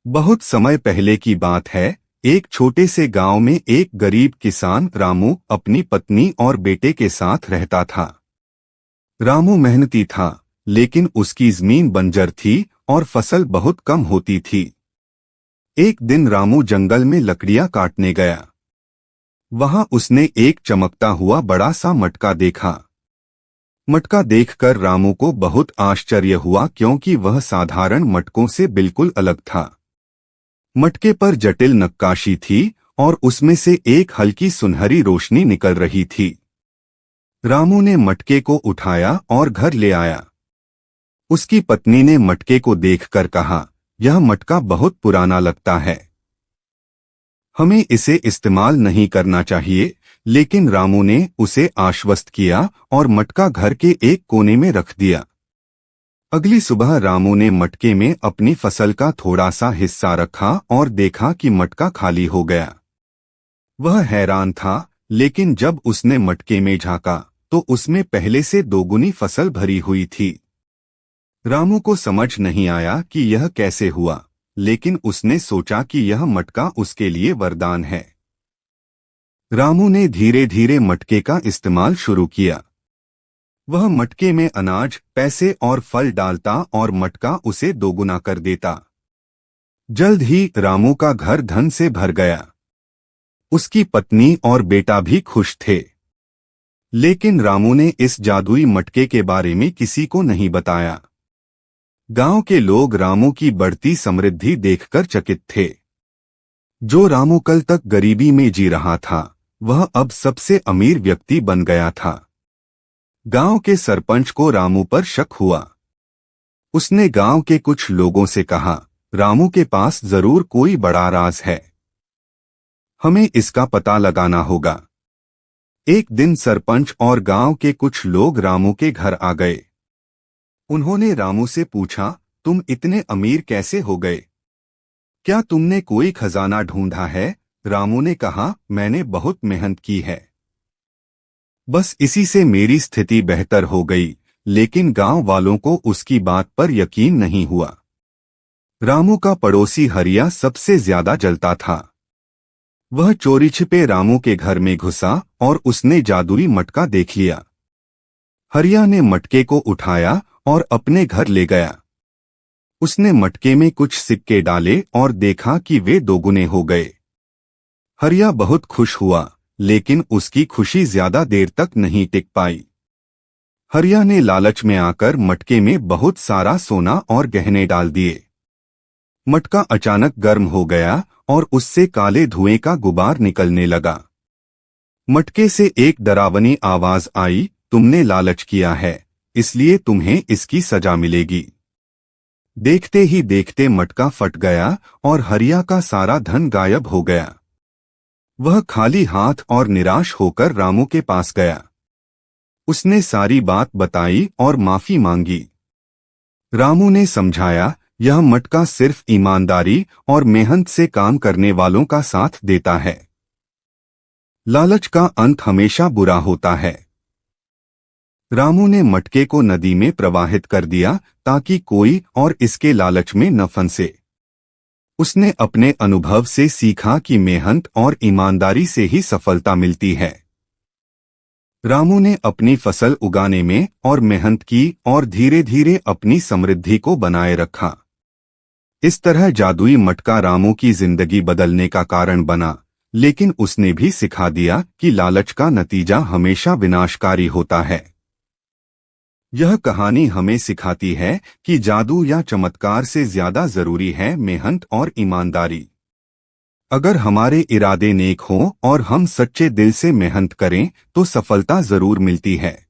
बहुत समय पहले की बात है। एक छोटे से गांव में एक गरीब किसान रामू अपनी पत्नी और बेटे के साथ रहता था। रामू मेहनती था, लेकिन उसकी जमीन बंजर थी और फसल बहुत कम होती थी। एक दिन रामू जंगल में लकड़ियां काटने गया। वहां उसने एक चमकता हुआ बड़ा सा मटका देखा। मटका देखकर रामू को बहुत आश्चर्य हुआ, क्योंकि वह साधारण मटकों से बिल्कुल अलग था। मटके पर जटिल नक्काशी थी और उसमें से एक हल्की सुनहरी रोशनी निकल रही थी। रामू ने मटके को उठाया और घर ले आया। उसकी पत्नी ने मटके को देखकर कहा, यह मटका बहुत पुराना लगता है, हमें इसे इस्तेमाल नहीं करना चाहिए। लेकिन रामू ने उसे आश्वस्त किया और मटका घर के एक कोने में रख दिया। अगली सुबह रामू ने मटके में अपनी फसल का थोड़ा सा हिस्सा रखा और देखा कि मटका खाली हो गया। वह हैरान था, लेकिन जब उसने मटके में झांका तो उसमें पहले से दोगुनी फसल भरी हुई थी। रामू को समझ नहीं आया कि यह कैसे हुआ, लेकिन उसने सोचा कि यह मटका उसके लिए वरदान है। रामू ने धीरे धीरे मटके का इस्तेमाल शुरू किया। वह मटके में अनाज, पैसे और फल डालता और मटका उसे दोगुना कर देता। जल्द ही रामू का घर धन से भर गया। उसकी पत्नी और बेटा भी खुश थे। लेकिन रामू ने इस जादुई मटके के बारे में किसी को नहीं बताया। गांव के लोग रामू की बढ़ती समृद्धि देखकर चकित थे। जो रामू कल तक गरीबी में जी रहा था, वह अब सबसे अमीर व्यक्ति बन गया था। गांव के सरपंच को रामू पर शक हुआ। उसने गांव के कुछ लोगों से कहा, रामू के पास जरूर कोई बड़ा राज है, हमें इसका पता लगाना होगा। एक दिन सरपंच और गांव के कुछ लोग रामू के घर आ गए। उन्होंने रामू से पूछा, तुम इतने अमीर कैसे हो गए? क्या तुमने कोई खजाना ढूंढा है? रामू ने कहा, मैंने बहुत मेहनत की है, बस इसी से मेरी स्थिति बेहतर हो गई। लेकिन गांव वालों को उसकी बात पर यकीन नहीं हुआ। रामू का पड़ोसी हरिया सबसे ज्यादा जलता था। वह चोरी छिपे रामू के घर में घुसा और उसने जादुई मटका देख लिया। हरिया ने मटके को उठाया और अपने घर ले गया। उसने मटके में कुछ सिक्के डाले और देखा कि वे दोगुने हो गए। हरिया बहुत खुश हुआ, लेकिन उसकी खुशी ज्यादा देर तक नहीं टिक पाई। हरिया ने लालच में आकर मटके में बहुत सारा सोना और गहने डाल दिए। मटका अचानक गर्म हो गया और उससे काले धुएं का गुबार निकलने लगा। मटके से एक डरावनी आवाज आई, तुमने लालच किया है, इसलिए तुम्हें इसकी सजा मिलेगी। देखते ही देखते मटका फट गया और हरिया का सारा धन गायब हो गया। वह खाली हाथ और निराश होकर रामू के पास गया। उसने सारी बात बताई और माफी मांगी। रामू ने समझाया, यह मटका सिर्फ ईमानदारी और मेहनत से काम करने वालों का साथ देता है। लालच का अंत हमेशा बुरा होता है। रामू ने मटके को नदी में प्रवाहित कर दिया ताकि कोई और इसके लालच में न फंसे। उसने अपने अनुभव से सीखा कि मेहनत और ईमानदारी से ही सफलता मिलती है। रामू ने अपनी फसल उगाने में और मेहनत की और धीरे धीरे अपनी समृद्धि को बनाए रखा। इस तरह जादुई मटका रामू की जिंदगी बदलने का कारण बना, लेकिन उसने भी सिखा दिया कि लालच का नतीजा हमेशा विनाशकारी होता है। यह कहानी हमें सिखाती है कि जादू या चमत्कार से ज्यादा जरूरी है मेहनत और ईमानदारी। अगर हमारे इरादे नेक हों और हम सच्चे दिल से मेहनत करें तो सफलता जरूर मिलती है।